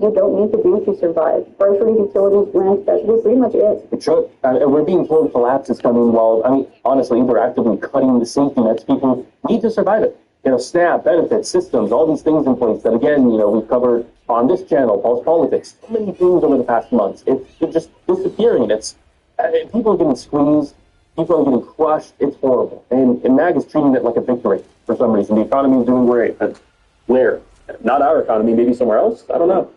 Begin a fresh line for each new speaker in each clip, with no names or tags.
you don't need to do to survive. Groceries, utilities, rent, that's pretty much it.
It should. We're being told collapse is coming while, honestly, we're actively cutting the safety nets people need to survive it. SNAP, benefits, systems, all these things in place that, again, we've covered on this channel, Pulse Politics, so many things over the past months. It's just disappearing. People are getting squeezed. People are getting crushed. It's horrible. And MAG is treating it like a victory for some reason. The economy is doing great. But where? Not our economy, maybe somewhere else? I don't know.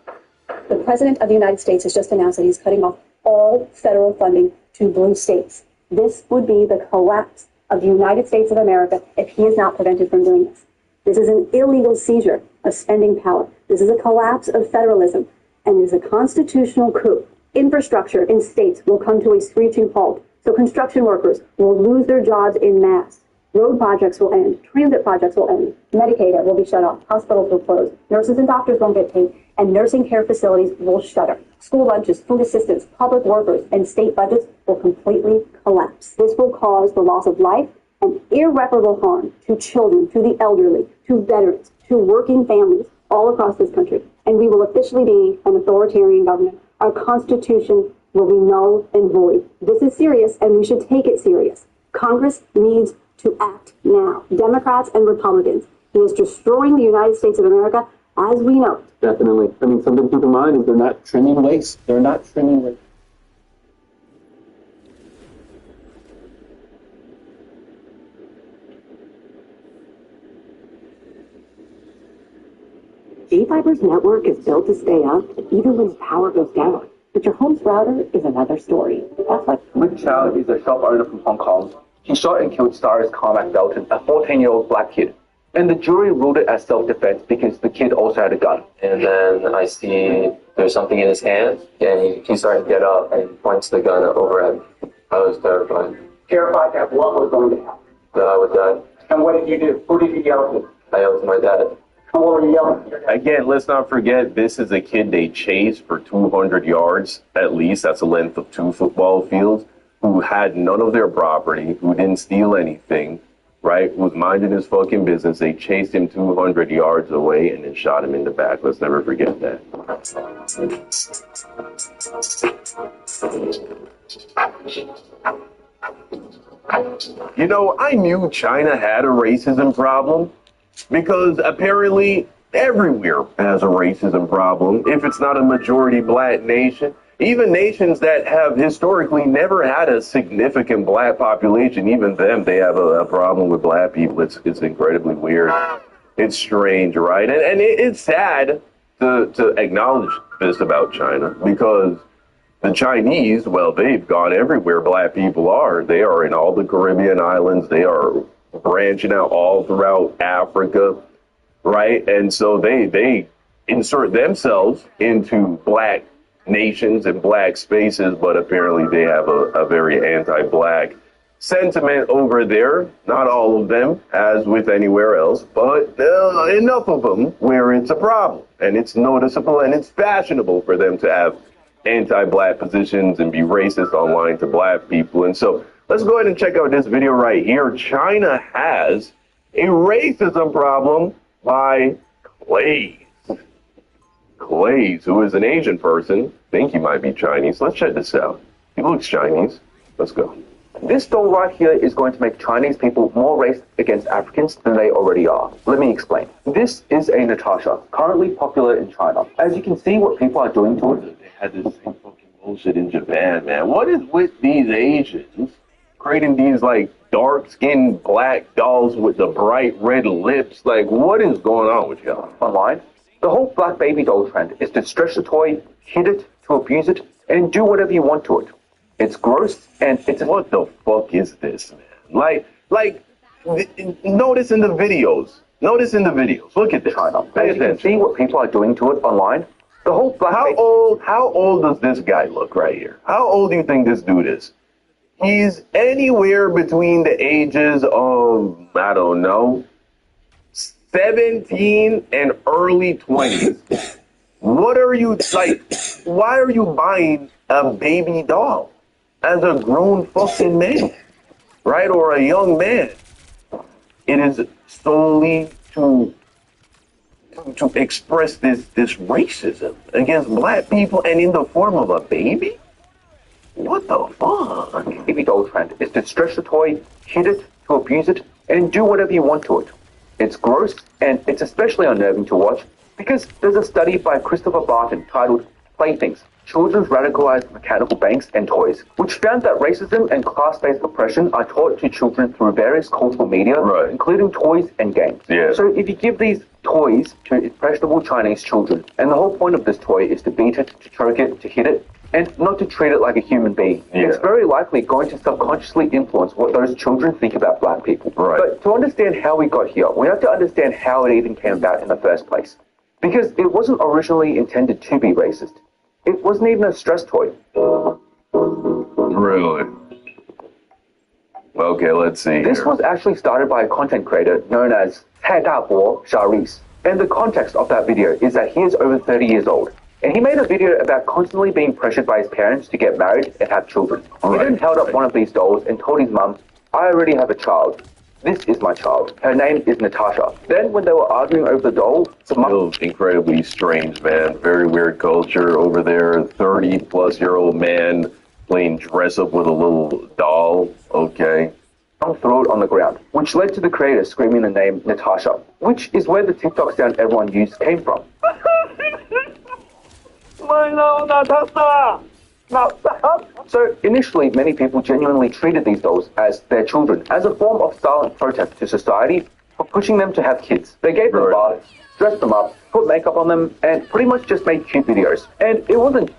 The President of the United States has just announced that he's cutting off all federal funding to blue states. This would be the collapse of the United States of America if he is not prevented from doing this. This is an illegal seizure of spending power. This is a collapse of federalism, and it is a constitutional coup. Infrastructure in states will come to a screeching halt. So construction workers will lose their jobs in mass. Road projects will end. Transit projects will end. Medicaid will be shut off. Hospitals will close. Nurses and doctors won't get paid. And nursing care facilities will shutter. School lunches, food assistance, public workers, and state budgets will completely collapse. This will cause the loss of life and irreparable harm to children, to the elderly, to veterans, to working families all across this country. And we will officially be an authoritarian government. Our Constitution will be null and void. This is serious, and we should take it serious. Congress needs to act now. Democrats and Republicans. He is destroying the United States of America as we know it.
Definitely. Something to keep in mind is they're not trimming waste. They're not trimming waste.
G-Fiber's network is built to stay up even when power goes down. But your home's router is another story. That's like
Rick Chow is a shop owner from Hong Kong. He shot and killed Cyrus Carmack Belton, a 14-year-old black kid. And the jury ruled it as self-defense because the kid also had a gun.
And then I see there's something in his hand, and he started to get up and points the gun over at me. I was terrified.
Terrified that what was going to happen.
That I would die.
And what did you do? Who did you yell to?
I yelled to my dad.
And what were you yelling?
Again, let's not forget, this is a kid they chased for 200 yards, at least. That's the length of 2 football fields, who had none of their property, who didn't steal anything, right? Who was minding his fucking business. They chased him 200 yards away and then shot him in the back. Let's never forget that. I knew China had a racism problem because apparently everywhere has a racism problem if it's not a majority black nation. Even nations that have historically never had a significant black population, even them, they have a problem with black people. It's incredibly weird. It's strange, right? And it's sad to acknowledge this about China because the Chinese, well, they've gone everywhere black people are. They are in all the Caribbean islands. They are branching out all throughout Africa, right? And so they insert themselves into black nations and black spaces, but apparently they have a very anti-black sentiment over there. Not all of them, as with anywhere else, but enough of them where it's a problem and it's noticeable and it's fashionable for them to have anti-black positions and be racist online to black people. And so let's go ahead and check out this video right here. China has a racism problem by Clays, who is an Asian person. I think he might be Chinese. Let's check this out. He looks Chinese. Let's go.
This stone right here is going to make Chinese people more racist against Africans than they already are. Let me explain. This is a Natasha, currently popular in China. As you can see what people are doing to it.
They had this same fucking bullshit in Japan, man. What is with these Asians creating these like dark-skinned black dolls with the bright red lips? Like, what is going on with y'all?
Online, the whole black baby doll trend is to stretch the toy, hit it, to abuse it, and do whatever you want to it. It's gross, and it's...
What the fuck is this, man? Notice in the videos. Look at this.
China. As you can see what people are doing to it online. The whole black
How old does this guy look right here? How old do you think this dude is? He's anywhere between the ages of, I don't know, 17 and early 20s. What are you, why are you buying a baby doll as a grown fucking man, right? Or a young man? It is solely to to express this racism against black people and in the form of a baby? What the fuck?
Baby doll trend is to stretch the toy, hit it, to abuse it, and do whatever you want to it. It's gross, and it's especially unnerving to watch because there's a study by Christopher Barton titled Playthings, Children's Radicalized Mechanical Banks and Toys, which found that racism and class-based oppression are taught to children through various cultural media, including toys and games. So if you give these toys to impressionable Chinese children, and the whole point of this toy is to beat it, to choke it, to hit it, and not to treat it like a human being, it's very likely going to subconsciously influence what those children think about black people. But to understand how we got here, we have to understand how it even came about in the first place. Because it wasn't originally intended to be racist. It wasn't even a stress toy.
Really? Okay, let's see.
This was actually started by a content creator known as 蔡大伯 Charisse. And the context of that video is that he is over 30 years old. And he made a video about constantly being pressured by his parents to get married and have children. He then held up one of these dolls and told his mum, I already have a child. This is my child. Her name is Natasha. Then when they were arguing over the doll,
still incredibly strange, man. Very weird culture over there. 30-plus-year-old man playing dress up with a little doll. Okay.
Throw it on the ground, which led to the creator screaming the name Natasha, which is where the TikTok sound everyone used came from. So initially, many people genuinely treated these dolls as their children, as a form of silent protest to society for pushing them to have kids. They gave them baths, dressed them up, put makeup on them, and pretty much just made cute videos. And it wasn't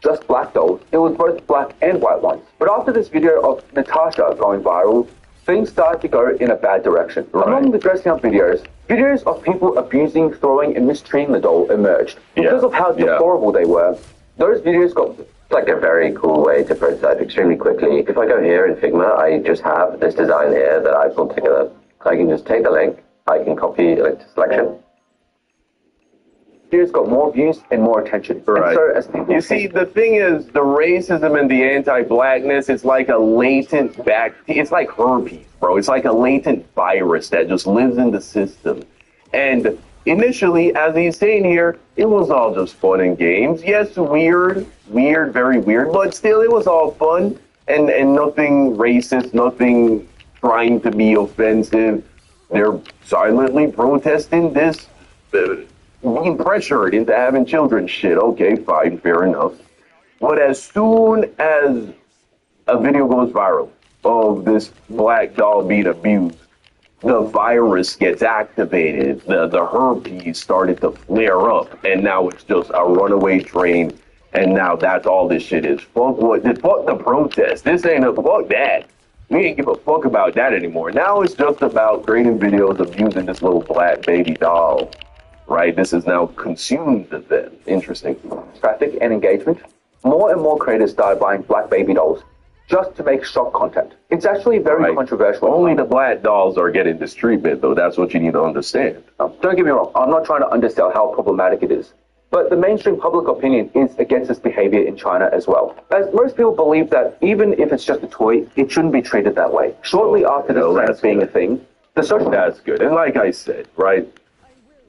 just black dolls, it was both black and white ones. But after this video of Natasha going viral, things started to go in a bad direction. Among the dressing up videos, videos of people abusing, throwing, and mistreating the doll emerged. Because of how deplorable they were, those videos got
like a very cool way to prototype extremely quickly. If I go here in Figma, I just have this design here that I pulled together. I can just take the link, I can copy like to selection.
Videos got more views and more attention. And so as people
see, the thing is, the racism and the anti-blackness, it's like a latent it's like herpes, bro. It's like a latent virus that just lives in the system. And initially, as he's saying here, it was all just fun and games. Yes, weird, very weird, but still it was all fun and nothing racist, nothing trying to be offensive. They're silently protesting this, being pressured into having children. Shit, okay, fine, fair enough. But as soon as a video goes viral of this black doll being abused, the virus gets activated, the herpes started to flare up, and now it's just a runaway train, and now that's all this shit is. Fuck the protest. This ain't fuck that. We ain't give a fuck about that anymore. Now it's just about creating videos of using this little black baby doll. Right, this is now consumed then. Interesting.
Traffic and engagement. More and more creators started buying black baby dolls just to make shock content. It's actually very controversial.
Only the black dolls are getting this treatment, though. That's what you need to understand.
Don't get me wrong. I'm not trying to undersell how problematic it is. But the mainstream public opinion is against this behavior in China as well. As most people believe that even if it's just a toy, it shouldn't be treated that way. Shortly after this trend being a thing, the social...
That's good. And like I said, right?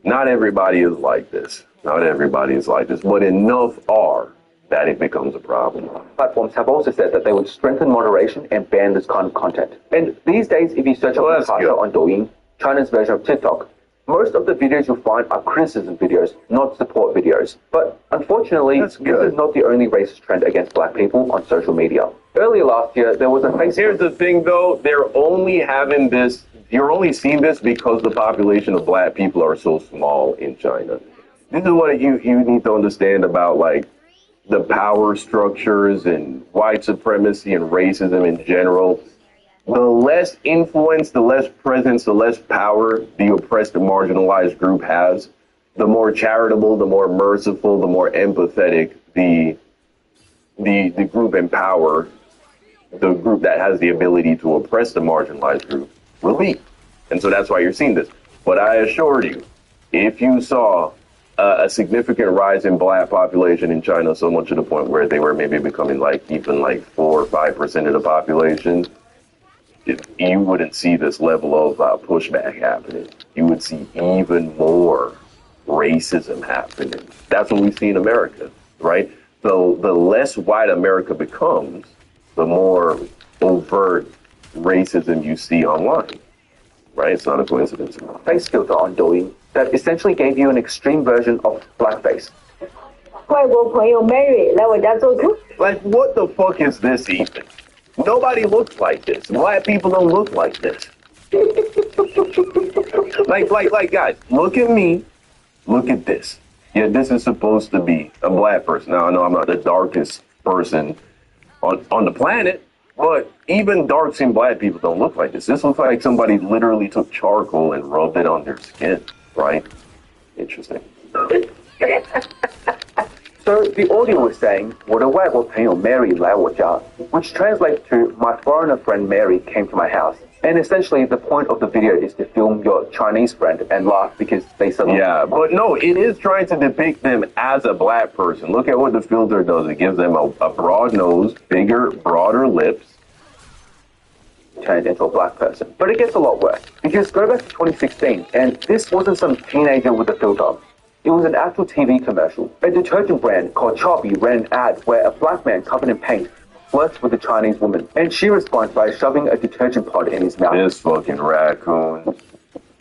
Not everybody is like this. Not everybody is like this, but enough are that it becomes a problem.
Platforms have also said that they would strengthen moderation and ban this kind of content. And these days, if you search up Natasha on Douyin, China's version of TikTok, most of the videos you'll find are criticism videos, not support videos. But unfortunately, this is not the only racist trend against black people on social media. Earlier last year, there was a Facebook...
Here's the thing, though. They're only having this... You're only seeing this because the population of black people are so small in China. This is what you need to understand about, like, the power structures and white supremacy and racism in general. The less influence, the less presence, the less power the oppressed and marginalized group has, the more charitable, the more merciful, the more empathetic the group in power, the group that has the ability to oppress the marginalized group, will be. And so that's why you're seeing this. But I assure you, if you saw a significant rise in black population in China, so much to the point where they were maybe becoming like even like 4 or 5% of the population, you wouldn't see this level of pushback happening. You would see even more racism happening. That's what we see in America, right? The less white America becomes, the more overt racism you see online, right? It's not a coincidence.
Face filter on Douyin that essentially gave you an extreme version of blackface.
外国朋友 Mary 来我家做客。
Like, what the fuck is this even? Nobody looks like this. Black people don't look like this. like, guys, look at me. Look at this. Yeah, this is supposed to be a black person. Now, I know I'm not the darkest person on the planet, but even dark-skinned black people don't look like this. This looks like somebody literally took charcoal and rubbed it on their skin, right? Interesting.
So the audio was saying, 我的外国朋友 Mary 来我家, which translates to my foreigner friend Mary came to my house. And essentially the point of the video is to film your Chinese friend and laugh because they suddenly...
Yeah, but no, it is trying to depict them as a black person. Look at what the filter does. It gives them a broad nose, bigger, broader lips.
Turned into a black person. But it gets a lot worse. Because go back to 2016, and this wasn't some teenager with a filter. It was an actual TV commercial. A detergent brand called Choppy ran an ad where a black man covered in paint flirts with a Chinese woman. And she responds by shoving a detergent pod in his mouth.
This fucking raccoon.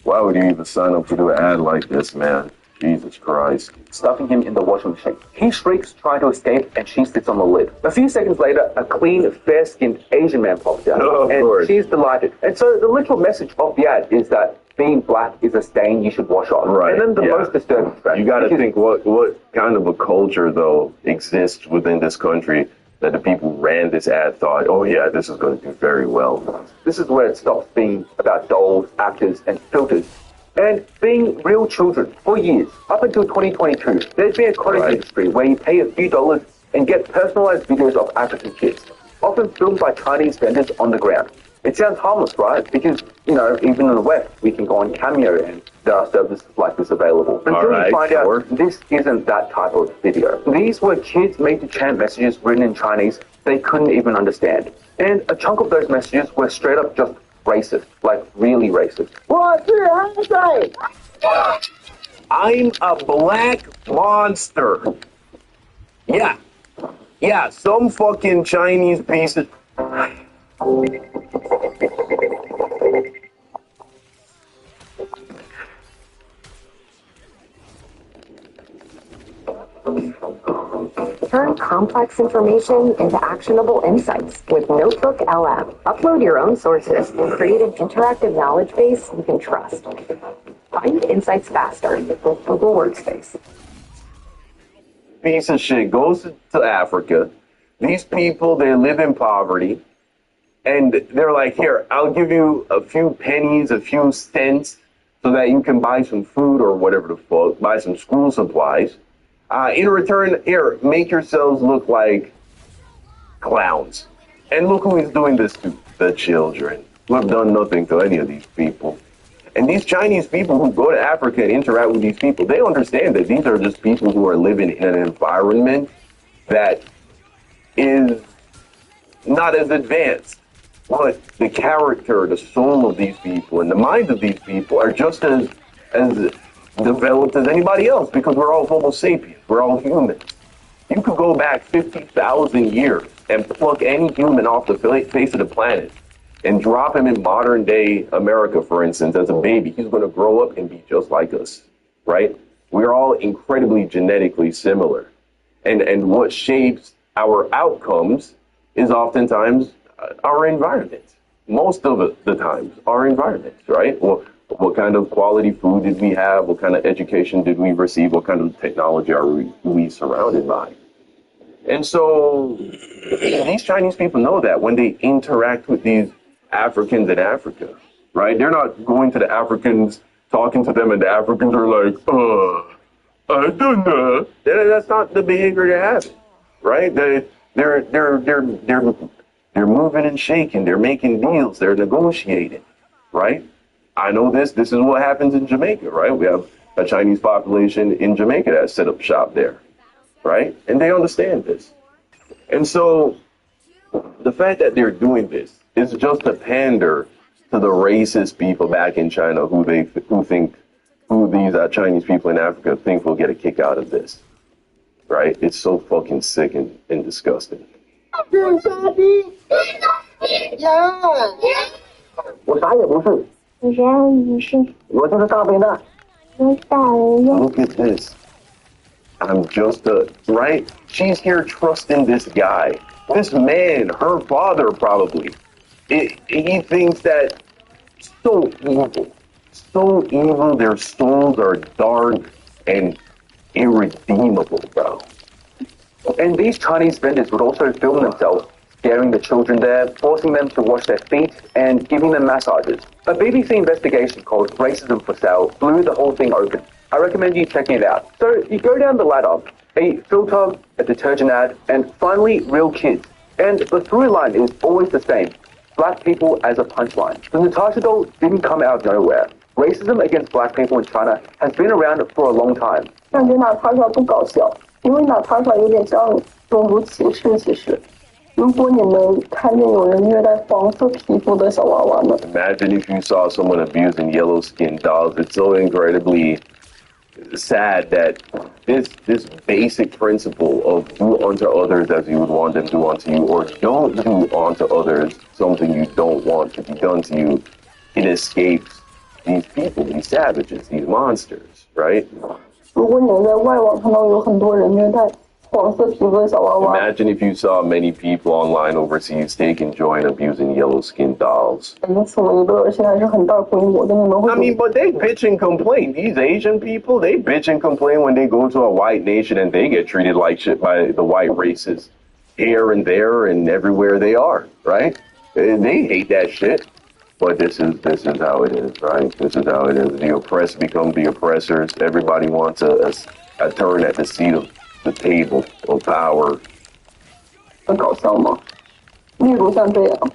Why would you even sign up to do an ad like this, man? Jesus Christ.
Stuffing him in the washing machine. He shrieks, trying to escape, and she sits on the lid. A few seconds later, a clean, fair-skinned Asian man pops out, and she's delighted. And so the literal message of the ad is that being black is a stain you should wash off.
Right.
And then the most disturbing fact.
You got to think what kind of a culture, though, exists within this country that the people who ran this ad thought, oh, yeah, this is going to do very well.
This is where it stops being about dolls, actors, and filters, and being real children for years. Up until 2022, there's been a cottage industry where you pay a few dollars and get personalized videos of African kids, often filmed by Chinese vendors on the ground. It sounds harmless, right? Because, you know, even in the West, we can go on Cameo and there are services like this available. Until you find out this isn't that type of video. These were kids made to chant messages written in Chinese they couldn't even understand. And a chunk of those messages were straight up just racist, like really racist.
I'm a black monster. Yeah, some fucking Chinese piece of...
Turn complex information into actionable insights with Notebook LM. Upload your own sources and create an interactive knowledge base you can trust. Find insights faster with Google Workspace.
Piece of shit goes to Africa. These people, they live in poverty. And they're like, here, I'll give you a few pennies, a few cents, so that you can buy some food or whatever the fuck, buy some school supplies. In return, here, make yourselves look like clowns. And look who is doing this to the children, who have done nothing to any of these people. And these Chinese people who go to Africa and interact with these people, they understand that these are just people who are living in an environment that is not as advanced. But the character, the soul of these people, and the minds of these people are just as developed as anybody else, because we're all Homo sapiens. We're all humans. You could go back 50,000 years and pluck any human off the face of the planet and drop him in modern day America, for instance, as a baby. He's going to grow up and be just like us, right? We're all incredibly genetically similar. And what shapes our outcomes is oftentimes our environment. Most of the times, our environment, right? Well, what kind of quality food did we have? What kind of education did we receive? What kind of technology are we surrounded by? And so these Chinese people know that when they interact with these Africans in Africa, right? They're not going to the Africans, talking to them, and the Africans are like, I don't know. That's not the behavior they have, right? They're moving and shaking. They're making deals. They're negotiating, right? I know this. This is what happens in Jamaica, right? We have a Chinese population in Jamaica that set up shop there, right? And they understand this. And so the fact that they're doing this is just a pander to the racist people back in China who these Chinese people in Africa think will get a kick out of this. Right? It's so fucking sick and disgusting.
我啥也不是，我就是大笨蛋。
Look at this. I'm just right? She's here trusting this guy. This man, her father probably. He thinks that so evil, their souls are dark and irredeemable, bro.
And these Chinese vendors would also film themselves scaring the children there, forcing them to wash their feet, and giving them massages. A BBC investigation called Racism for Sale blew the whole thing open. I recommend you checking it out. So you go down the ladder, a filter, a detergent ad, and finally real kids. And the through line is always the same. Black people as a punchline. The Natasha doll didn't come out of nowhere. Racism against black people in China has been around for a long time.
感觉哪塔塔不搞笑，因为哪塔塔有点像种族歧视。其实，如果你们看见有人虐待黄色皮肤的小娃娃们
Imagine if you saw someone abusing yellow-skinned dolls. It's so incredibly sad that this basic principle of do unto others as you would want them to do unto you, or don't do unto others something you don't want to be done to you, it escapes these people, these savages, these monsters, right?
如果你们在外网看到有很多人虐待黄色皮肤的小娃娃，
Imagine if you saw many people online overseas taking joy in abusing yellow-skinned dolls.
因此我觉得而且还是很大规模的，你们会
I mean, but they bitch and complain. These Asian people, they bitch and complain when they go to a white nation and they get treated like shit by the white races here and there and everywhere they are, right? And they hate that shit. But this is how it is, right? This is how it is. The oppressed become the oppressors. Everybody wants a turn at the seat of the table of power.
很搞笑吗？例如像这样，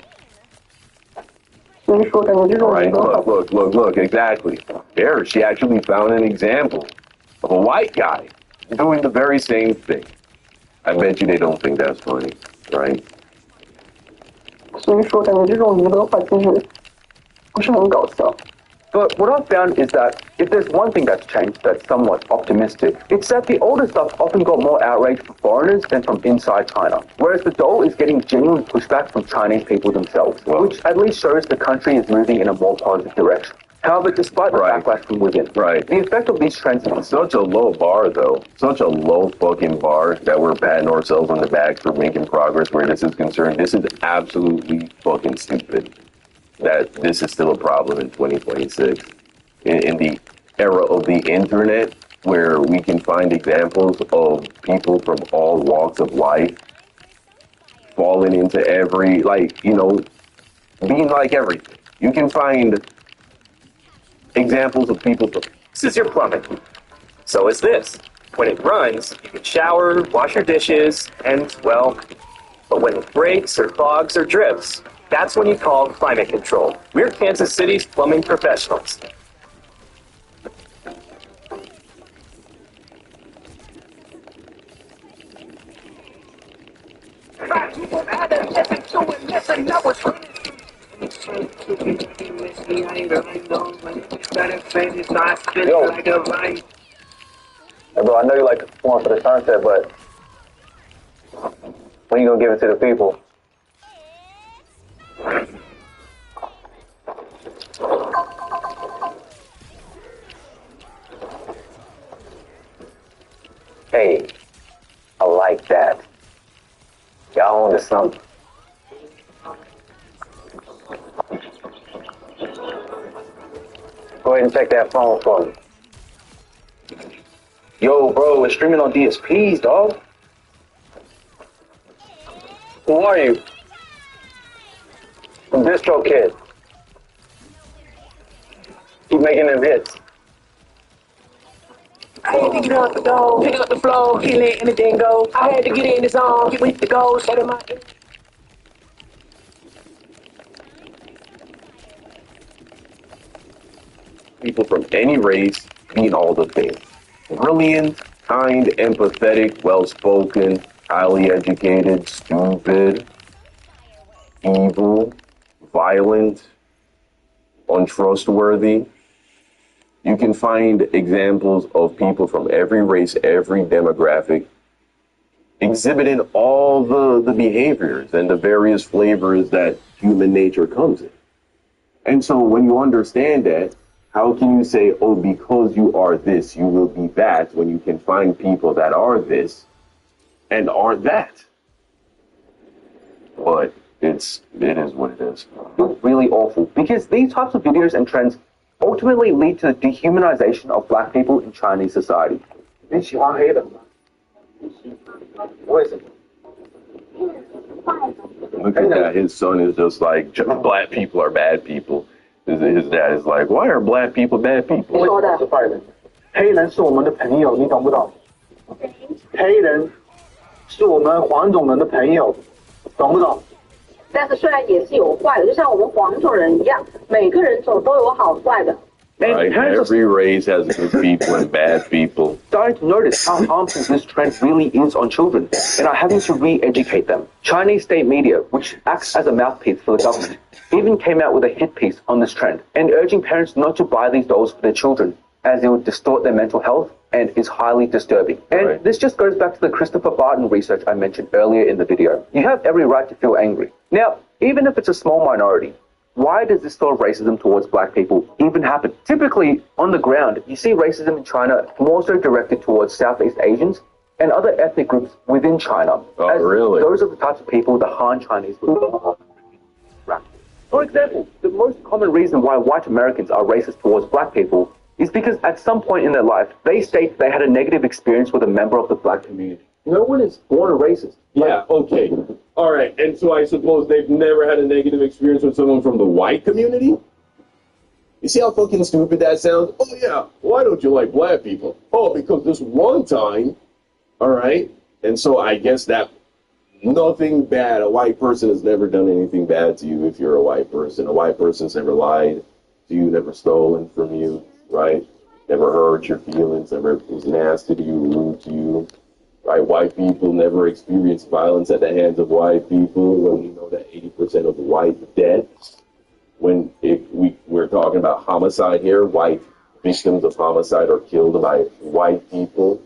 所以说感觉这种
Right?
人都很
Look, exactly. There, she actually found an example of a white guy doing the very same thing. I bet you they don't think that's funny, right?
所以说感觉这种娱乐话其实不是很搞笑。
But what I've found is that if there's one thing that's changed that's somewhat optimistic, it's that the older stuff often got more outrage from foreigners than from inside China, whereas the doll is getting genuine pushback from Chinese people themselves, which at least shows the country is moving in a more positive direction. However, despite the backlash from within, the effect of these trends is
Such a low bar, though. Such a low fucking bar that we're patting ourselves on the back for making progress where this is concerned. This is absolutely fucking stupid that this is still a problem in 2026. In the era of the internet, where we can find examples of people from all walks of life falling into every, being like everything. You can find examples of people from...
This is your plumbing. So is this. When it runs, you can shower, wash your dishes, and, well, but when it breaks or clogs or drips, that's when you call climate control. We're Kansas City's plumbing professionals.
Yo. Bro, I know you like to perform for the sunset, but when you gonna give it to the people? Hey, I like that. Y'all on to something. Go ahead and check that phone for me. Yo, bro, it's streaming on DSPs, dog. Who are you? From Distro Kid. Keep making them hits.
I had to get up the go, pick up the flow, can't let anything go. I had to get in the zone, get with the goals, set in my...
People from any race mean all the things. Brilliant, kind, empathetic, well-spoken, highly educated, stupid, evil, violent, untrustworthy. You can find examples of people from every race, every demographic, exhibiting all the behaviors and the various flavors that human nature comes in. And so when you understand that, how can you say, oh, because you are this, you will be that, when you can find people that are this and aren't that? But it is what it is.
It's really awful because these types of videos and trends ultimately lead to the dehumanization of black people in Chinese society. 你喜欢黑人吗？为什么？
Look at that. His son is just like, black people are bad people. His dad is like, why are black people bad people?
说的，黑人是我们的朋友，你懂不懂？黑人是我们黄种人的朋友，懂不懂？
但是虽然也是有坏的，就像我们黄种人一样，每个人种都有好坏的。
Right? Every race has good people and bad people.
Starting to notice how harmful this trend really is on children and are having to re-educate them. Chinese state media, which acts as a mouthpiece for the government, even came out with a hit piece on this trend and urging parents not to buy these dolls for their children as it would distort their mental health and is highly disturbing. And this just goes back to the Christopher Barton research I mentioned earlier in the video. You have every right to feel angry. Now, even if it's a small minority, why does this sort of racism towards black people even happen? Typically, on the ground, you see racism in China more so directed towards Southeast Asians and other ethnic groups within China.
Oh, really?
Those are the types of people the Han Chinese would. For example, the most common reason why white Americans are racist towards black people is because at some point in their life, they state they had a negative experience with a member of the black community. No one is born a racist.
Yeah, okay. All right. And so I suppose they've never had a negative experience with someone from the white community? You see how fucking stupid that sounds? Oh, yeah. Why don't you like black people? Oh, because this one time, all right? And so I guess that nothing bad. A white person has never done anything bad to you if you're a white person. A white person's never lied to you, never stolen from you, right? Never hurt your feelings, never was nasty to you, rude to you. Right? White people never experience violence at the hands of white people. When we know that 80% of white deaths, when if we're talking about homicide here, white victims of homicide are killed by white people.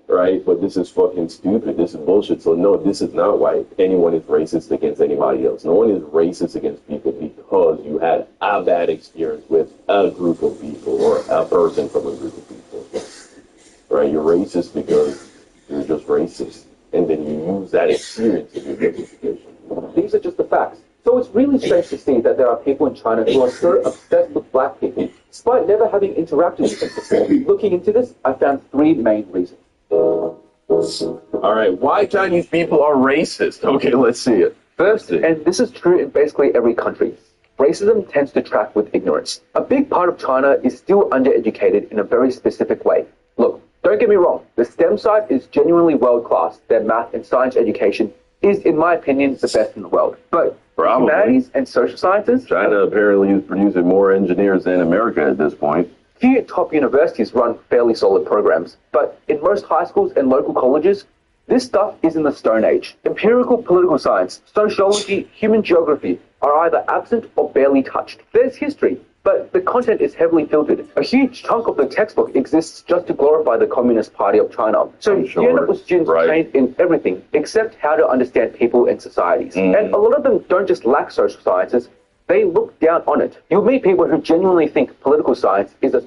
Right? But this is fucking stupid. This is bullshit. So no, this is not white. Anyone is racist against anybody else. No one is racist against people because you had a bad experience with a group of people or a person from a group of people. Right? You're racist because you're just racist. And then you use that experience to do justification.
These are just the facts. So it's really strange to see that there are people in China who are so obsessed with black people, despite never having interacted with them before. Looking into this, I found three main reasons.
All right, why Chinese people are racist? Okay, let's see it.
First, and this is true in basically every country, racism tends to track with ignorance. A big part of China is still undereducated in a very specific way. Look, don't get me wrong, the STEM side is genuinely world-class. Their math and science education is, in my opinion, the best in the world. But humanities and social sciences?
China apparently is producing more engineers than America at this point.
Few top universities run fairly solid programs, but in most high schools and local colleges, this stuff is in the Stone Age. Empirical political science, sociology, human geography are either absent or barely touched. There's history, but the content is heavily filtered. A huge chunk of the textbook exists just to glorify the Communist Party of China. So you end up with students trained in everything except how to understand people and societies. And a lot of them don't just lack social sciences, they look down on it. You'll meet people who genuinely think political science is a...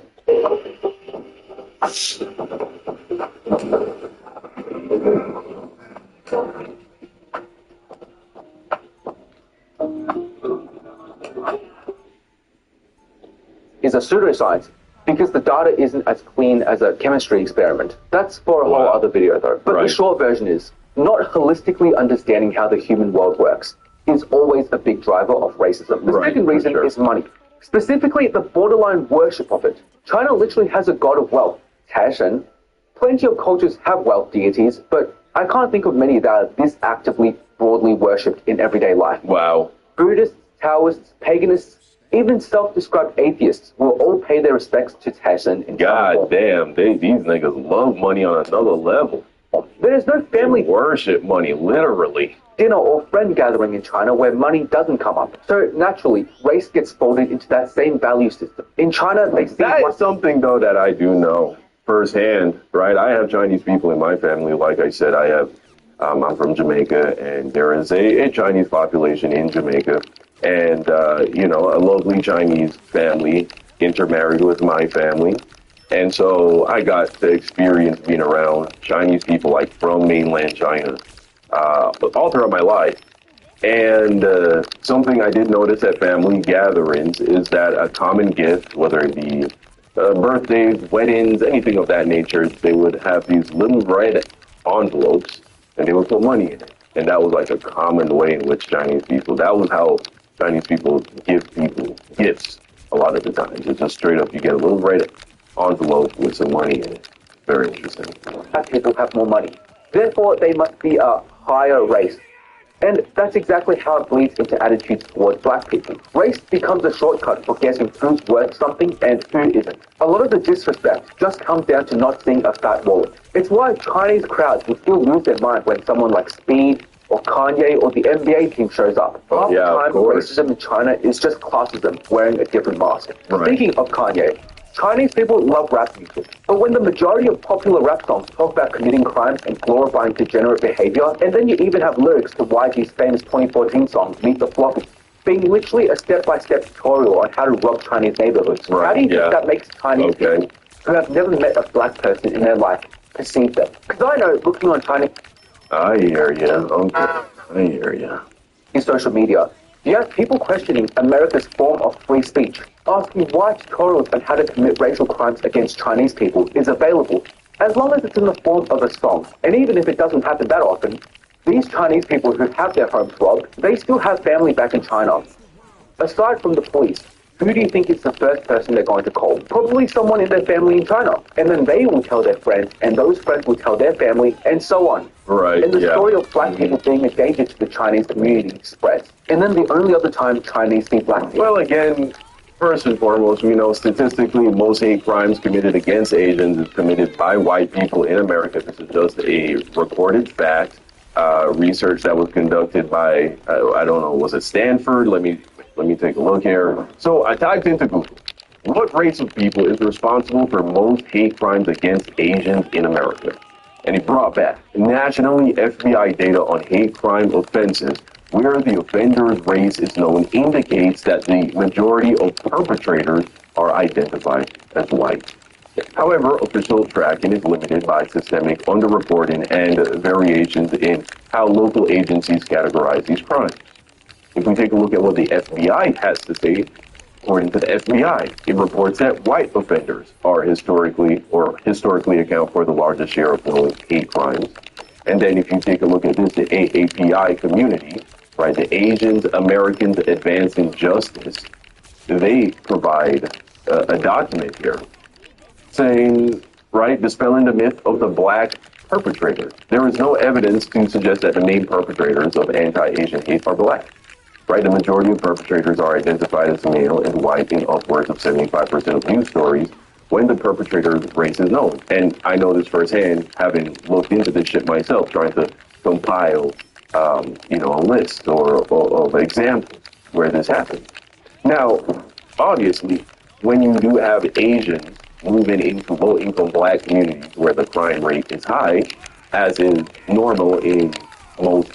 is a pseudoscience because the data isn't as clean as a chemistry experiment. That's for a whole other video though. But the short version is, not holistically understanding how the human world works is always a big driver of racism. The second reason is money. Specifically, the borderline worship of it. China literally has a god of wealth, Taishan. Plenty of cultures have wealth deities, but I can't think of many that are this actively, broadly worshipped in everyday life.
Wow.
Buddhists, Taoists, paganists, even self-described atheists will all pay their respects to Taishan in
God damn, these niggas love money on another level.
There's no family
Worship money, literally.
dinner or friend gathering in China where money doesn't come up. So naturally, race gets folded into that same value system. In China, they see
That is something, though, that I do know firsthand, right? I have Chinese people in my family. Like I said, I'm from Jamaica, and there is a Chinese population in Jamaica. And, a lovely Chinese family intermarried with my family. And so I got to experience being around Chinese people, like from mainland China, all throughout my life. And something I did notice at family gatherings is that a common gift, whether it be birthdays, weddings, anything of that nature, they would have these little red envelopes and they would put money in it. And that was like a common way in which that was how Chinese people give people gifts a lot of the times. It's just straight up, you get a little red envelope with some money in it. Very interesting.
black people have more money. Therefore, they must be a higher race. And that's exactly how it bleeds into attitudes towards black people. Race becomes a shortcut for guessing who's worth something and who isn't. A lot of the disrespect just comes down to not seeing a fat wallet. It's why Chinese crowds will still lose their mind when someone like Speed or Kanye or the NBA team shows up. Half the time, racism in China is just classism wearing a different mask.
Right.
Speaking of Kanye, Chinese people love rap music, but when the majority of popular rap songs talk about committing crimes and glorifying degenerate behavior, and then you even have lyrics to YG's famous 2014 song, Meet the Floppy, being literally a step-by-step tutorial on how to rob Chinese neighborhoods.
Right,
How do you think that makes Chinese people who have never met a black person in their life perceive them? Because I know, looking on Chinese...
I hear ya. Okay. I hear ya.
In social media, you have people questioning America's form of free speech, asking why tutorials on how to commit racial crimes against Chinese people is available, as long as it's in the form of a song. And even if it doesn't happen that often, these Chinese people who have their homes robbed, they still have family back in China. Aside from the police, who do you think is the first person they're going to call? Probably someone in their family in China. And then they will tell their friends, and those friends will tell their family, and so on.
Right,
And the story of black people being a danger to the Chinese community spreads. And then the only other time Chinese see black people.
Well, again, first and foremost, we know statistically most hate crimes committed against Asians is committed by white people in America. This is just a recorded fact. Research that was conducted by, I don't know, was it Stanford? Let me take a look here. So I typed into Google, what race of people is responsible for most hate crimes against Asians in America? And it brought back nationally FBI data on hate crime offenses where the offender's race is known indicates that the majority of perpetrators are identified as white. However, official tracking is limited by systemic underreporting and variations in how local agencies categorize these crimes. If we take a look at what the FBI has to say, according to the FBI, it reports that white offenders are historically account for the largest share of those hate crimes. And then if you take a look at this, the AAPI community, right, the Asians Americans Advancing Justice, they provide a document here saying, right, dispelling the myth of the black perpetrator. There is no evidence to suggest that the main perpetrators of anti-Asian hate are black. Right, the majority of perpetrators are identified as male and white in upwards of 75% of news stories when the perpetrator's race is known. And I know this firsthand, having looked into this shit myself, trying to compile, a list or of examples where this happened. Now, obviously, when you do have Asians moving into low-income black communities where the crime rate is high, as is normal in most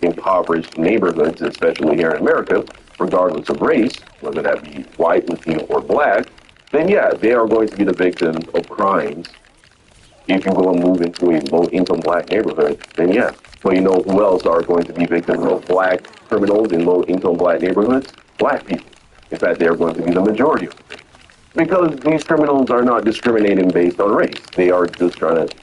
impoverished neighborhoods, especially here in America, regardless of race, whether that be white, Latino, or black, then yeah, they are going to be the victims of crimes. If you go and move into a low-income black neighborhood, then yeah. But you know who else are going to be victims of black criminals in low-income black neighborhoods? Black people. In fact, they are going to be the majority of them. Because these criminals are not discriminating based on race. They are just trying to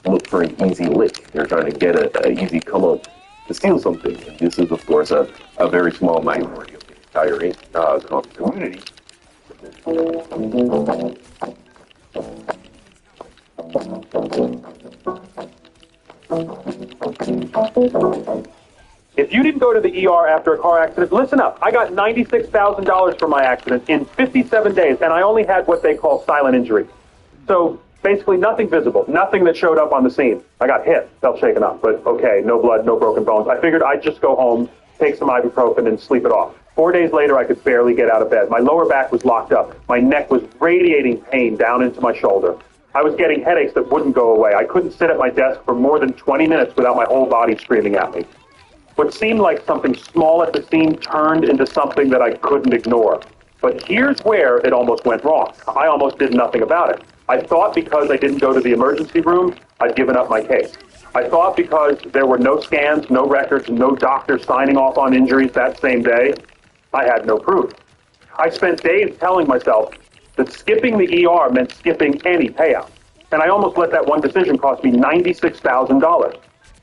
look for an easy lick. They're trying to get an easy come up to steal something. And this is, of course, a very small minority of the entire community.
If you didn't go to the ER after a car accident, listen up. I got $96,000 for my accident in 57 days, and I only had what they call silent injury. So Basically nothing visible, nothing that showed up on the scene. I got hit, felt shaken up, but okay, no blood, no broken bones. I figured I'd just go home, take some ibuprofen, and sleep it off. 4 days later, I could barely get out of bed. My lower back was locked up. My neck was radiating pain down into my shoulder. I was getting headaches that wouldn't go away. I couldn't sit at my desk for more than 20 minutes without my whole body screaming at me. What seemed like something small at the scene turned into something that I couldn't ignore. But here's where it almost went wrong. I almost did nothing about it. I thought because I didn't go to the emergency room, I'd given up my case. I thought because there were no scans, no records, no doctors signing off on injuries that same day, I had no proof. I spent days telling myself that skipping the ER meant skipping any payout. And I almost let that one decision cost me $96,000.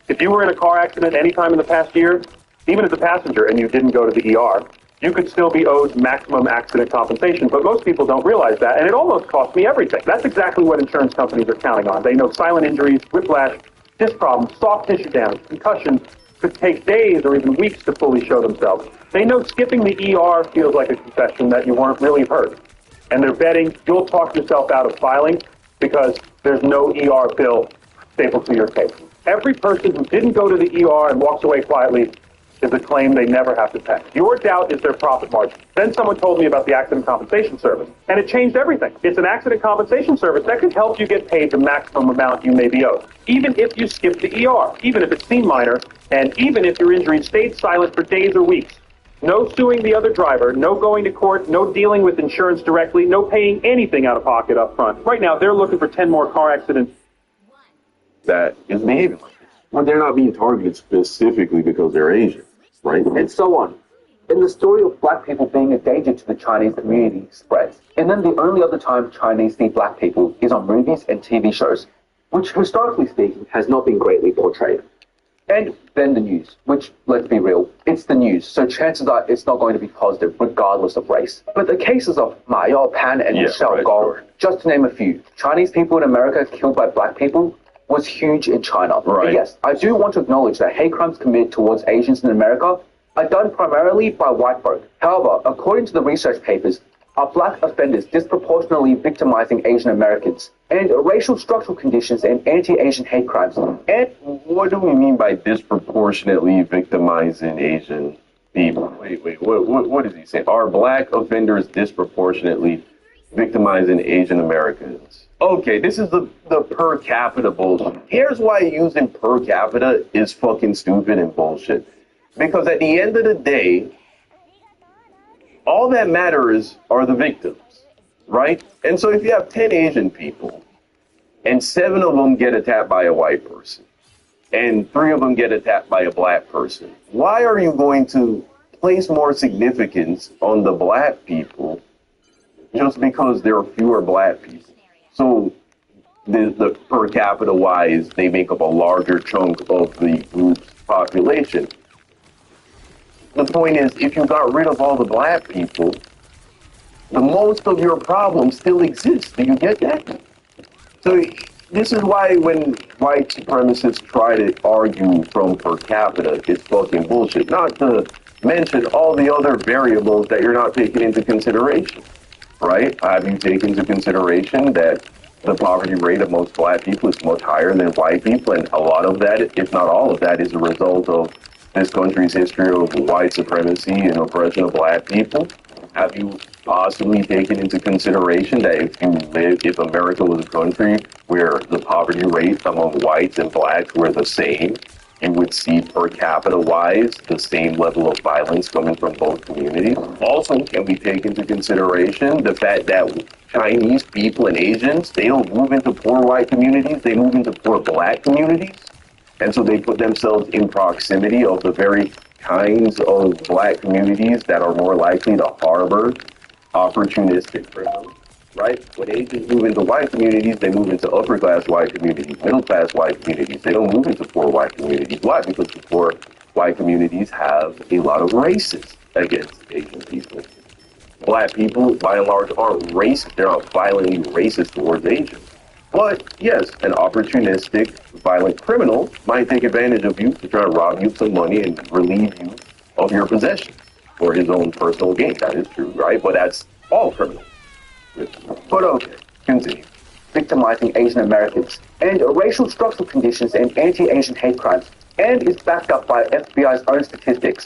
If you were in a car accident any time in the past year, even as a passenger, and you didn't go to the ER, you could still be owed maximum accident compensation, but most people don't realize that, and it almost cost me everything. That's exactly what insurance companies are counting on. They know silent injuries, whiplash, disc problems, soft tissue damage, concussions could take days or even weeks to fully show themselves. They know skipping the ER feels like a confession that you weren't really hurt, and they're betting you'll talk yourself out of filing because there's no ER bill stapled to your case. Every person who didn't go to the ER and walks away quietly is a claim they never have to pay. Your doubt is their profit margin. Then someone told me about the accident compensation service, and it changed everything. It's an accident compensation service that can help you get paid the maximum amount you may be owed, even if you skip the ER, even if it seemed minor, and even if your injury stayed silent for days or weeks. No suing the other driver, no going to court, no dealing with insurance directly, no paying anything out of pocket up front. Right now, they're looking for 10 more car accidents.
That is behaving like this. Well, they're not being targeted specifically because they're Asian, right?
And so on. And the story of black people being a danger to the Chinese community spreads. And then the only other time Chinese see black people is on movies and TV shows, which historically speaking has not been greatly portrayed. And then the news, which, let's be real, it's the news, so chances are it's not going to be positive regardless of race. But the cases of Ma Yao Pan and Michelle Gong, just to name a few, Chinese people in America killed by black people, was huge in China.
Right.
But yes, I do want to acknowledge that hate crimes committed towards Asians in America are done primarily by white folk. However, according to the research papers, are black offenders disproportionately victimizing Asian Americans, and racial structural conditions and anti-Asian hate crimes.
And what do we mean by disproportionately victimizing Asian people? Wait, what does he say? Are black offenders disproportionately victimizing Asian Americans? Okay, this is the per capita bullshit. Here's why using per capita is fucking stupid and bullshit. Because at the end of the day, all that matters are the victims, right? And so if you have 10 Asian people and 7 of them get attacked by a white person and 3 of them get attacked by a black person, why are you going to place more significance on the black people just because there are fewer black people? So the per capita wise, they make up a larger chunk of the group's population. The point is, if you got rid of all the black people, the most of your problems still exist. Do you get that? So this is why when white supremacists try to argue from per capita, it's fucking bullshit. Not to mention all the other variables that you're not taking into consideration, right? Have you taken into consideration that the poverty rate of most black people is much higher than white people, and a lot of that, if not all of that, is a result of this country's history of white supremacy and oppression of black people? Have you possibly taken into consideration that if America was a country where the poverty rate among whites and blacks were the same, you would see per capita wise the same level of violence coming from both communities? Also, can we take into consideration the fact that Chinese people and Asians, they don't move into poor white communities, they move into poor black communities? And so they put themselves in proximity of the very kinds of black communities that are more likely to harbor opportunistic criminals, right? When Asians move into white communities, they move into upper class white communities, middle class white communities. They don't move into poor white communities. Why? Because the poor white communities have a lot of races against Asian people. Black people, by and large, aren't racist. They're not violently racist towards Asians. But yes, an opportunistic, violent criminal might take advantage of you to try to rob you of some money and relieve you of your possessions for his own personal gain. That is true, right? But that's all criminals. But okay, continue.
victimizing Asian Americans, and racial structural conditions and anti-Asian hate crimes, and is backed up by FBI's own statistics.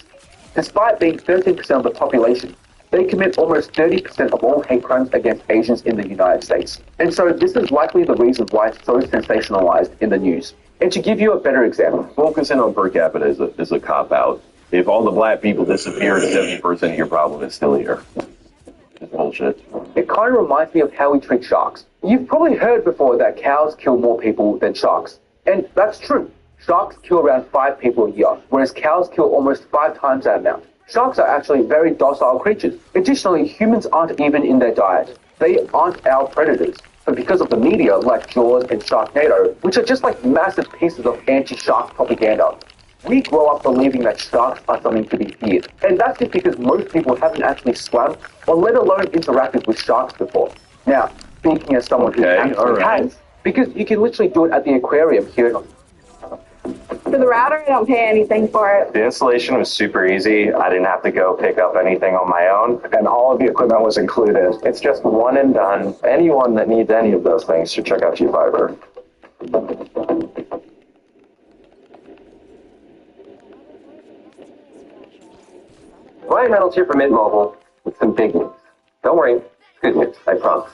Despite being 13% of the population, they commit almost 30% of all hate crimes against Asians in the United States. And so this is likely the reason why it's so sensationalized in the news. And to give you a better example,
focusing on per capita is a cop-out. If all the black people disappeared, 70% of your problem is still here. It's bullshit.
It kind of reminds me of how we treat sharks. You've probably heard before that cows kill more people than sharks. And that's true. Sharks kill around 5 people a year, whereas cows kill almost 5 times that amount. Sharks are actually very docile creatures. Additionally, humans aren't even in their diet. They aren't our predators. But because of the media like Jaws and Sharknado, which are just like massive pieces of anti-shark propaganda, we grow up believing that sharks are something to be feared. And that's just because most people haven't actually swum or let alone interacted with sharks before. Now, speaking as someone who actually has, because you can literally do it at the aquarium here in
For the router, I don't pay anything for it.
The installation was super easy. I didn't have to go pick up anything on my own, and all of the equipment was included. It's just one and done. Anyone that needs any of those things should check out G-Fiber.
Ryan Reynolds here from Mint Mobile with some big news. Don't worry, it's good news, I promise.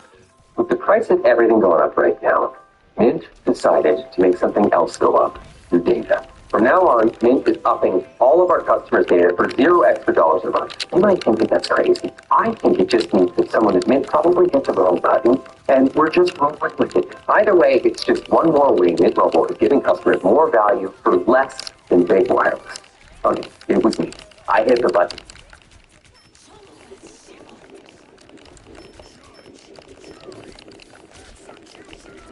With the price of everything going up right now, Mint decided to make something else go up, your data. From now on, Mint is upping all of our customers' data for $0 extra a month. You might think that that's crazy. I think it just means that someone at Mint probably hit the wrong button, and we're just rolling with it. Either way, it's just one more way Mint Mobile is giving customers more value for less than big wireless. Okay, it was me. I hit the button.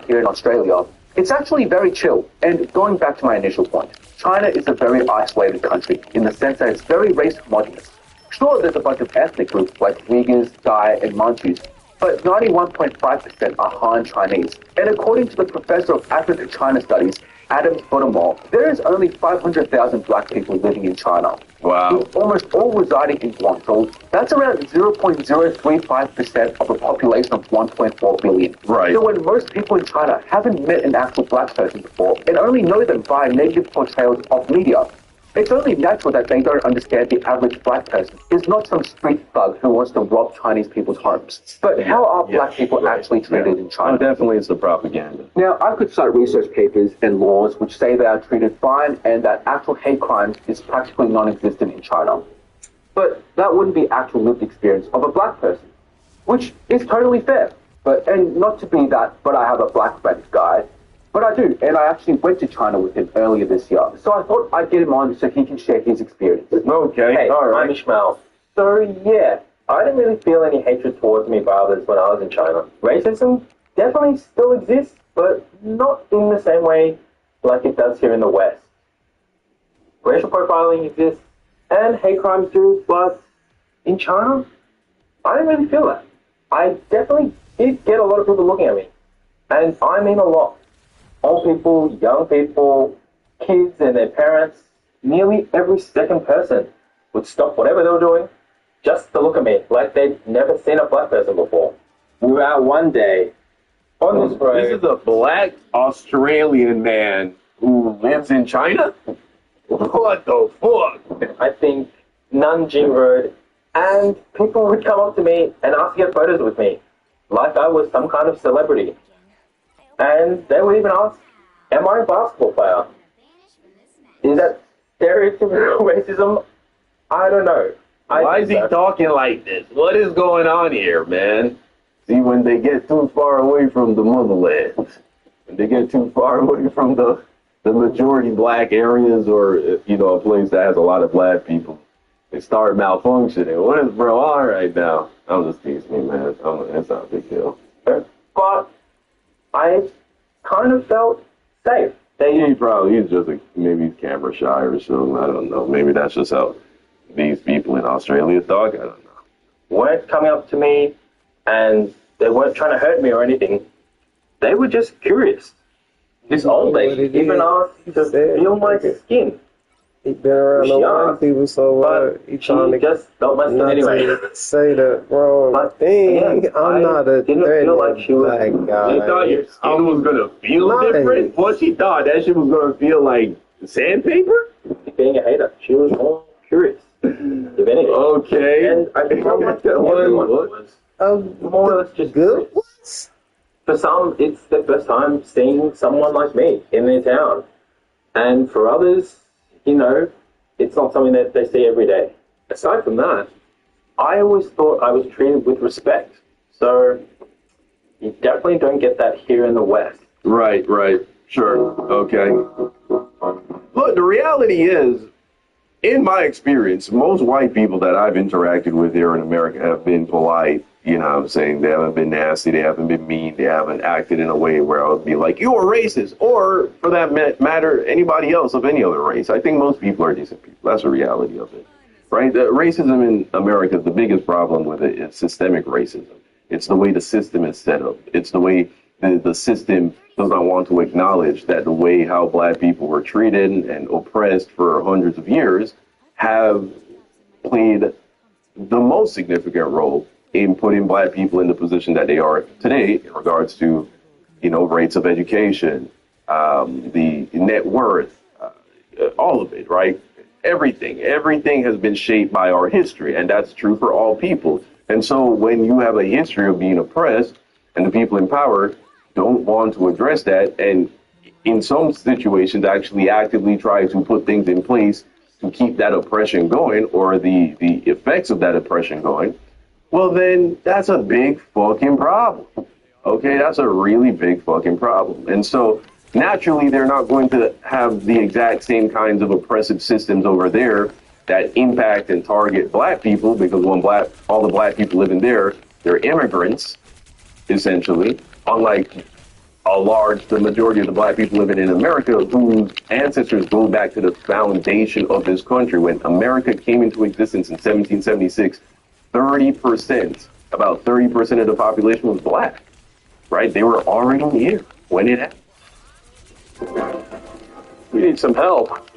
here in Australia, it's actually very chill. And going back to my initial point, China is a very isolated country in the sense that it's very race homogenous. Sure, there's a bunch of ethnic groups like Uyghurs, Thai, and Manchus, but 91.5% are Han Chinese. And according to the professor of Africa-China Studies, Adam Furthermore, there is only 500,000 black people living in China.
Wow.
With almost all residing in Guangzhou. That's around 0.035% of a population of 1.4 billion.
Right.
So when most people in China haven't met an actual black person before and only know them via negative portrayals of media, it's only natural that they don't understand the average black person is not some street thug who wants to rob Chinese people's homes. But how are black people actually treated in China?
Definitely it's the propaganda.
Now, I could cite research papers and laws which say they are treated fine and that actual hate crimes is practically non-existent in China. But that wouldn't be actual lived experience of a black person, which is totally fair. And not to be that, but I have a black friend guy. But I do, and I actually went to China with him earlier this year. So I thought I'd get him on so he can share his experience.
Okay,
hey,
all right.
I'm Ishmael. So yeah, I didn't really feel any hatred towards me by others when I was in China. Racism definitely still exists, but not in the same way like it does here in the West. Racial profiling exists, and hate crimes do, but in China, I didn't really feel that. I definitely did get a lot of people looking at me, and I mean a lot. Old people, young people, kids and their parents, nearly every second person would stop whatever they were doing just to look at me like they'd never seen a black person before. We were out one day on this road.
This is a black Australian man who lives in China? What the fuck?
I think Nanjing Road, and people would come up to me and ask to get photos with me like I was some kind of celebrity. And they would even ask, am I a basketball player? Is that stereotypical racism? I don't know.
Why is he talking like this? What is going on here, man? See, when they get too far away from the motherland, when they get too far away from the majority black areas or, you know, a place that has a lot of black people, they start malfunctioning. What is bro on right now? I'm just teasing, man. It's not a big deal.
But I kind of felt safe.
He's just maybe he's camera shy or something. I don't know. Maybe that's just how these people in Australia talk. I don't know.
Weren't coming up to me, and they weren't trying to hurt me or anything. They were just curious. This old lady even asked to feel my skin.
He been around the white people, so he trying to
just felt my skin
not
anyway.
to say the wrong thing.
Again,
I'm not a
didn't feel like she was.
black guy.
You thought your skin was gonna feel
Nice.
different? What she thought that shit was gonna feel like sandpaper?
Being a hater, she was more curious. If anything.
Okay.
And I felt like everyone was more or less just
good ones.
For some, it's their first time seeing someone like me in their town. And for others, you know, it's not something that they see every day. Aside from that, I always thought I was treated with respect. So you definitely don't get that here in the West.
Right. Sure. Okay. Look, the reality is, in my experience, most white people that I've interacted with here in America have been polite. You know what I'm saying? They haven't been nasty. They haven't been mean. They haven't acted in a way where I would be like, you're racist. Or, for that matter, anybody else of any other race. I think most people are decent people. That's the reality of it. Right? The racism in America, the biggest problem with it is systemic racism. It's the way the system is set up. It's the way the system does not want to acknowledge that the way how black people were treated and oppressed for hundreds of years have played the most significant role in putting black people in the position that they are today in regards to, you know, rates of education, the net worth, all of it, right? Everything has been shaped by our history, and that's true for all people. And so when you have a history of being oppressed and the people in power don't want to address that, and in some situations actually actively try to put things in place to keep that oppression going or the effects of that oppression going, well, then that's a big fucking problem. Okay, that's a really big fucking problem. And so naturally, they're not going to have the exact same kinds of oppressive systems over there that impact and target black people, because when all the black people living there, they're immigrants, essentially, unlike the majority of the black people living in America whose ancestors go back to the foundation of this country. When America came into existence in 1776, about 30% of the population was black, right? They were already here when it happened. We need some help.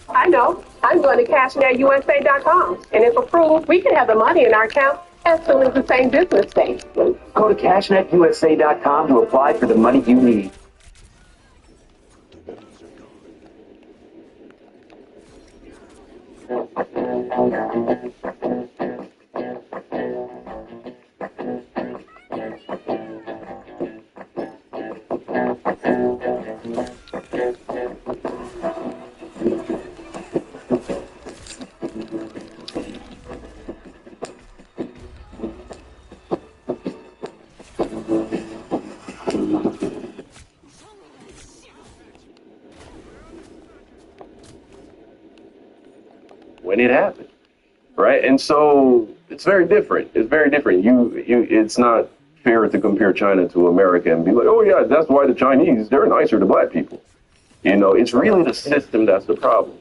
I know. I'm going to CashNetUSA.com. And if approved, we can have the money in our account as soon as the same business day.
Go to CashNetUSA.com to apply for the money you need.
When it happened, right? And so it's very different. It's very different. It's not fair to compare China to America and be like, oh yeah, that's why the Chinese, they're nicer to black people. You know, it's really the system that's the problem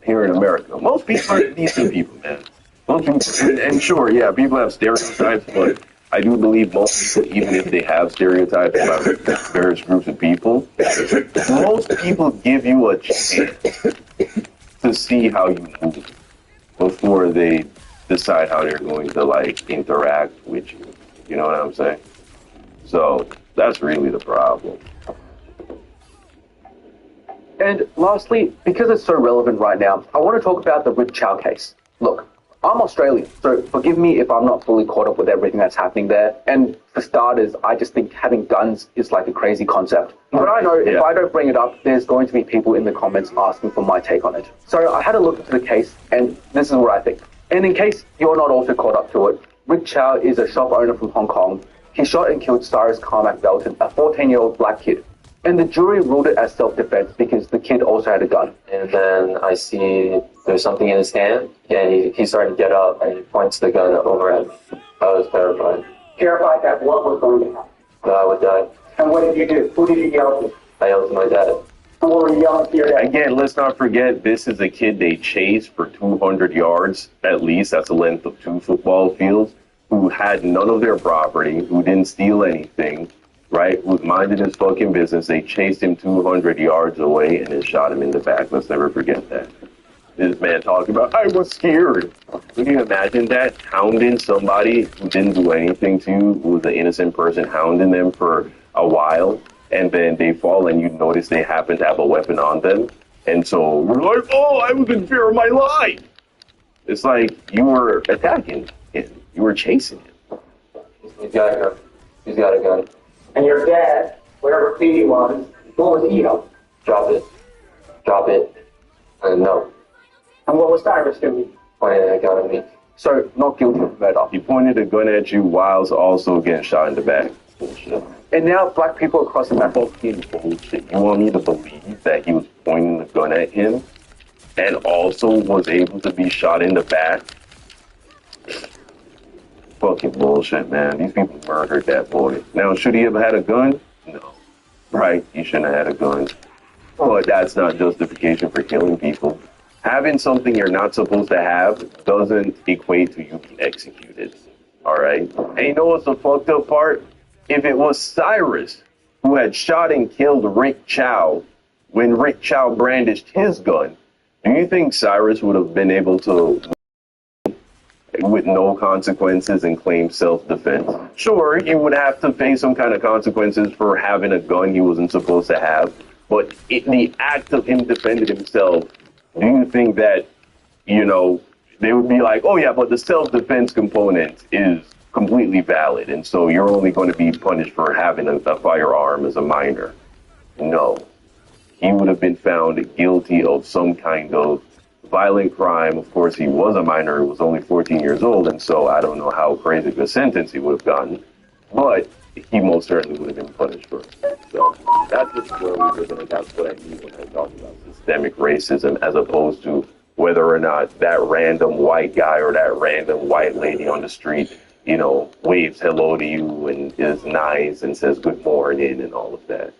here in America. Most people are decent people, man. Most people, and sure, yeah, people have stereotypes, but I do believe most people, even if they have stereotypes about various groups of people, most people give you a chance to see how you move before they decide how they're going to like interact with you. You know what I'm saying? So that's really the problem.
And lastly, because it's so relevant right now, I want to talk about the Rick Chow case. Look, I'm Australian, so forgive me if I'm not fully caught up with everything that's happening there. And for starters, I just think having guns is like a crazy concept. But I know if I don't bring it up, there's going to be people in the comments asking for my take on it. So I had a look into the case, and this is what I think. And in case you're not also caught up to it, Rick Chow is a shop owner from Hong Kong. He shot and killed Cyrus Carmack Belton, a 14-year-old black kid. And the jury ruled it as self-defense because the kid also had a gun.
And then I see there's something in his hand, and he started to get up, and he points the gun over at him. I was terrified.
Terrified that what was going to happen?
That I would die.
And what did you do? Who did you yell to?
I yelled to my dad.
And what were you yelling to your dad?
Again, let's not forget, this is a kid they chased for 200 yards, at least. That's the length of 2 football fields, who had none of their property, who didn't steal anything, right? Who minded his fucking business. They chased him 200 yards away and then shot him in the back. Let's never forget that. This man talking about, I was scared. Can you imagine that? Hounding somebody who didn't do anything to you, who was an innocent person, hounding them for a while, and then they fall and you notice they happen to have a weapon on them. And so you're like, oh, I was in fear of my life. It's like you were attacking him. You were chasing him.
He's got a gun. He's got a gun.
And your dad, whatever plea he was, what was he of?
Drop it. Drop it. No.
And what was Cyrus doing?
Pointing a gun at me.
So, not guilty of murder.
He pointed a gun at you while also getting shot in the back. Bullshit.
And now black people across America.
Fucking bullshit. You want me to believe that he was pointing the gun at him and also was able to be shot in the back? Fucking bullshit, man. These people murdered that boy. Now, should he have had a gun? No. Right, he shouldn't have had a gun. But that's not justification for killing people. Having something you're not supposed to have doesn't equate to you being executed. Alright? And you know what's the fucked up part? If it was Cyrus who had shot and killed Rick Chow when Rick Chow brandished his gun, do you think Cyrus would have been able to, with no consequences, and claim self-defense? Sure, he would have to face some kind of consequences for having a gun he wasn't supposed to have, but the act of him defending himself, do you think that, you know, they would be like, oh yeah, but the self-defense component is completely valid, and so you're only going to be punished for having a firearm as a minor? No. He would have been found guilty of some kind of violent crime. Of course, he was a minor, he was only 14 years old, and so I don't know how crazy of a sentence he would have gotten, but he most certainly would have been punished for it. So that's just where we live, and that's what I mean when I talk about systemic racism, as opposed to whether or not that random white guy or that random white lady on the street, you know, waves hello to you and is nice and says good morning and all of that.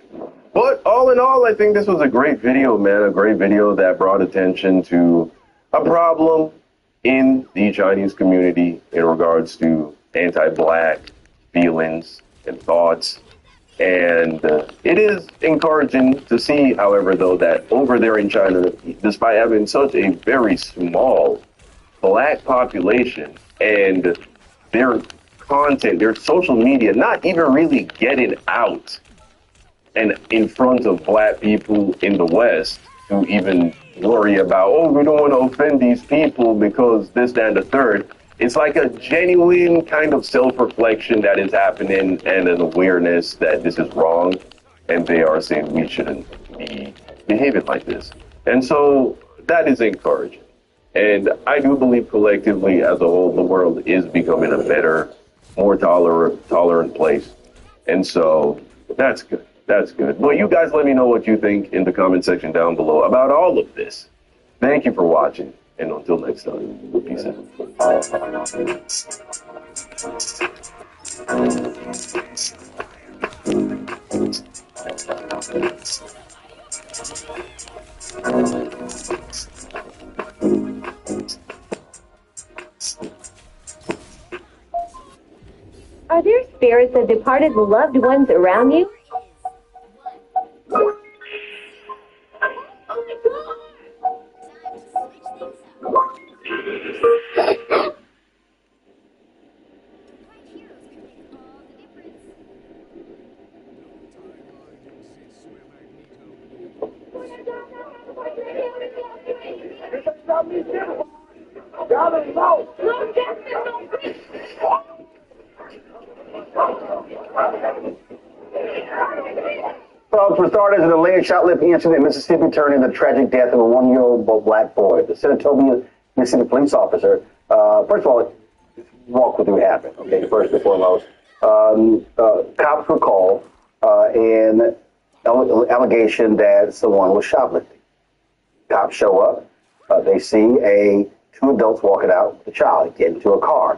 But all in all, I think this was a great video, man. A great video that brought attention to a problem in the Chinese community in regards to anti-black feelings and thoughts. And it is encouraging to see, however, though, that over there in China, despite having such a very small black population and their content, their social media, not even really getting out and in front of black people in the West to even worry about, oh, we don't want to offend these people because this, that, and the third. It's like a genuine kind of self-reflection that is happening and an awareness that this is wrong, and they are saying we shouldn't be behaving like this. And so that is encouraging. And I do believe collectively as a whole, the world is becoming a better, more tolerant place. And so that's good. That's good. Well, you guys let me know what you think in the comment section down below about all of this. Thank you for watching. And until next time, peace out.
Are there spirits of departed loved ones around you?
Folks, for starters, an alleged shoplifting incident in Mississippi turned into the tragic death of a one-year-old black boy. The Senatobia, Mississippi police officer, first of all, walk with what happened, okay, first and foremost. Cops were called, and allegation that someone was shoplifting. Cops show up, they see two adults walking out with a child, get into a car.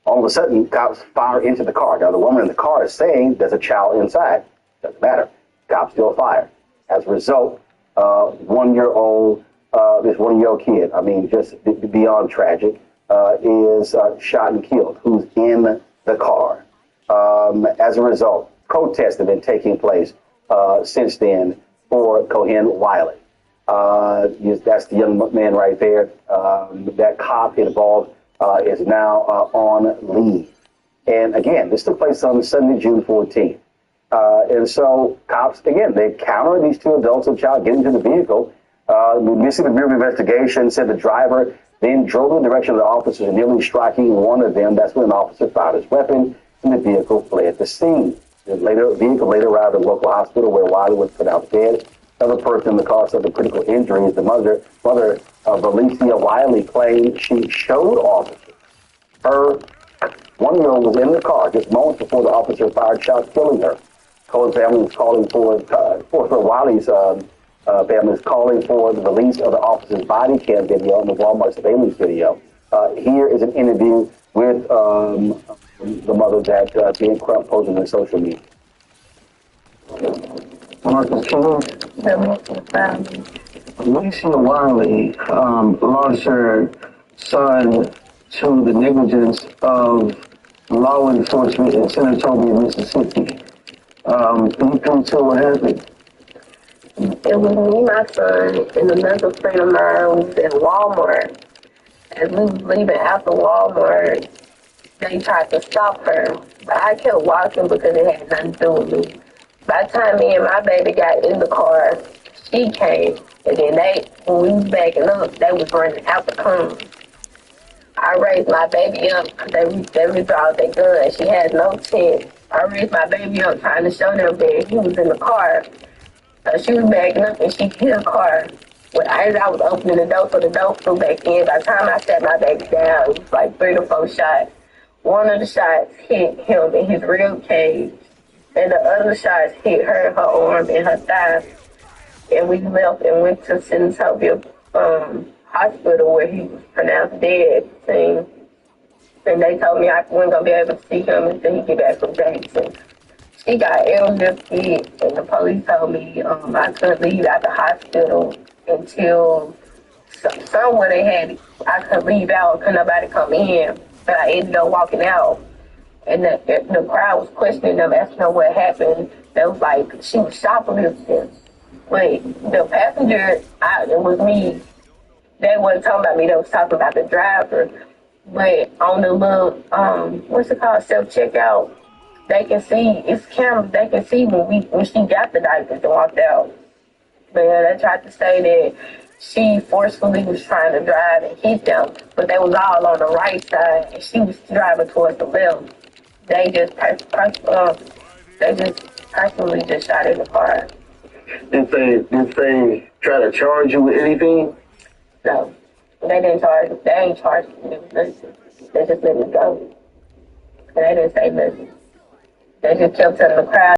All of a sudden, cops fire into the car. Now, the woman in the car is saying there's a child inside. Doesn't matter. Cops still fire. As a result, this one-year-old kid, I mean, just beyond tragic, is shot and killed, who's in the car. As a result, protests have been taking place since then for Cohen Wiley. That's the young man right there. That cop involved is now on leave. And again, this took place on Sunday, June 14th. And so cops, again, they counter these two adults and child getting into the vehicle. The Mississippi Bureau of Investigation said the driver then drove in the direction of the officers, nearly striking one of them. That's when an officer fired his weapon, and the vehicle fled the scene. The vehicle later arrived at a local hospital where Wiley was pronounced dead. Another person in the cause of the critical injuries, the mother of Alicia Wiley, claimed she showed officers her 1-year-old was in the car just moments before the officer fired shots, killing her. Cole's family is calling for Wiley's family is calling for the release of the officer's body cam video and the Walmart surveillance video. Here is an interview with the mother that being posted on social media.
Marcus King, Alicia Wiley lost her son to the negligence of law enforcement in Senatobia, Mississippi. Can you come to what happened?
It was me, my son, and another friend of mine was at Walmart. As we was leaving after Walmart, they tried to stop her. But I kept walking because it had nothing to do with me. By the time me and my baby got in the car, she came. And then when we was backing up, they was running out the corner. I raised my baby up because they withdrew their gun. She had no chance. I raised my baby up trying to show them that he was in the car. So she was backing up and she hit her car. As I was opening the door, so the door flew back in. By the time I sat my baby down, it was like 3 to 4 shots. One of the shots hit him in his rib cage, and the other shots hit her in her arm and her thigh. And we left and went to Senatobia hospital where he was pronounced dead. And they told me I wasn't going to be able to see him until he get back from Jackson. She got airlifted, and the police told me I couldn't leave out the hospital until somewhere they had I could leave out, couldn't nobody come in. But I ended up walking out, and the crowd was questioning them, asking them what happened. They was like, she was shoplifting. Wait, the passenger, it was me. They wasn't talking about me, they was talking about the driver. But on the little, what's it called, self-checkout, they can see, it's cameras, they can see when she got the diapers and walked out. But yeah, they tried to say that she forcefully was trying to drive and hit them, but they was all on the right side, and she was driving towards the left. They just personally just shot in the car.
Did they try to charge you with anything?
No, they didn't charge. They ain't charged me with nothing. They just let me go. They didn't say nothing. They just kept telling the crowd.